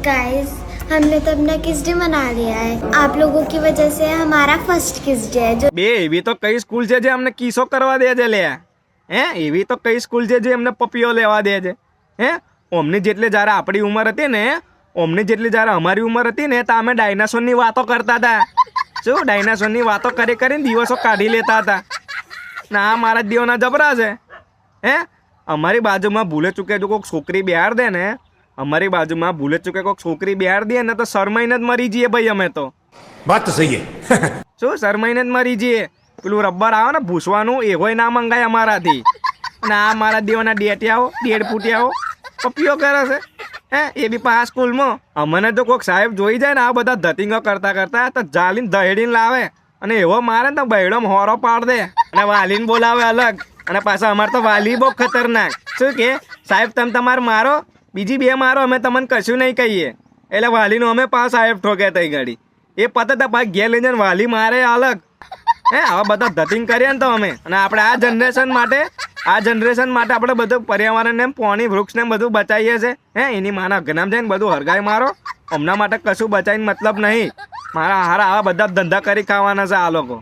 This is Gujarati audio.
गाइस हमने तो अपना किस डे मना लिया है। आप लोगों की वजह से हमारा फर्स्ट किस डे है। जो બે એવી તો કઈ સ્કૂલ છે જે અમને કિસ્સો કરવા દે છે લે હે એવી તો કઈ સ્કૂલ છે જે અમને પપીઓ લેવા દે છે હે અમને જેટલે જ્યારે આપણી ઉંમર હતી ને અમને જેટલી જ્યારે અમારી ઉંમર હતી ને તો અમે ડાયનાસોરની વાતો કરતા હતા શું ડાયનાસોરની વાતો કરી કરીને દિવસો કાઢી લેતા હતા ના મારા દેવના જબરા છે હે અમારી બાજુમાં ભૂલે ચૂકે જો કોઈક છોકરી બિહાર દે ને અમારી બાજુમાં ભૂલે ચૂકે કોઈક છોકરી બિહાર દે ને તો શરમાઈને જ મરી જઈએ ભાઈ અમે તો વાત તો સહી હે શું શરમાઈને જ મરી જઈએ પેલું રબર આવે ને ભૂસવાનું એહોય ના મંગાય અમારાથી ના મારા દેવાના ડેટિયાઓ ડેડ ફૂટિયાઓ પપીઓ કરે છે હે એ બી પાસ સ્કૂલમાં અમને તો કોઈક સાહેબ જોઈ જાય ને આ બધા ધતિંગો કરતા કરતા તો જાલીને દહેડીને લાવે અને એવો મારે ને તો બૈડોમાં હોરો પાડ દે અને વાલીને બોલાવે અલગ અને પાછા અમારે તો વાલી બહુ ખતરનાક શું કે સાહેબ તમે તમારે મારો બીજી બે મારો અમે તમને કશું નહીં કહીએ એટલે વાલીનું અમે પાસ સાહેબ ઠોકે તઈ ગાડી એ પતે તો પાછ ઘેર લઈ જઈને વાલી મારે અલગ હે આવા બધા ધતિંગ કરીએ ને તો અમે અને આપણે આ જનરેશન માટે આપણે બધું પર્યાવરણને પાણી વૃક્ષને બધું બચાવીએ છે હે એની માના અજ્ઞાન છે ને બધું હરગાઈ મારો હમણાં માટે કશું બચાવીને મતલબ નહીં મારા હારા આવા બધા ધંધા કરી ખાવાના છે આ લોકો